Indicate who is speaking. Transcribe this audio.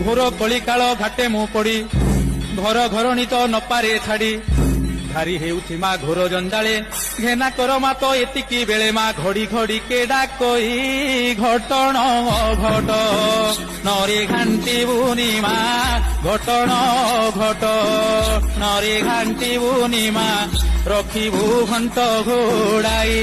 Speaker 1: ଘୋର କଳିକାଳ ଘାଟେ ମୁଁ ପଡି ଘର ଘରଣୀ ତ ନପାରେ ଛାଡି ଭାରି ହେଉଥି ମା ଘୋର ଜଞ୍ଜାଳେ ଘେନା କର ମା ତ ଏତିକି ବେଳେ ମା ଘଡି ଘଡି କେ ଡାକଇ ଘଟଣ ଘଟ ନରେ ଘାଣ୍ଟିବୁନି ମା ଘଟଣ ଘଟ ନରେ ଘାଣ୍ଟିବୁନି ମା ରଖିବୁ ଘଣ୍ଟ ଘୋଡାଇ।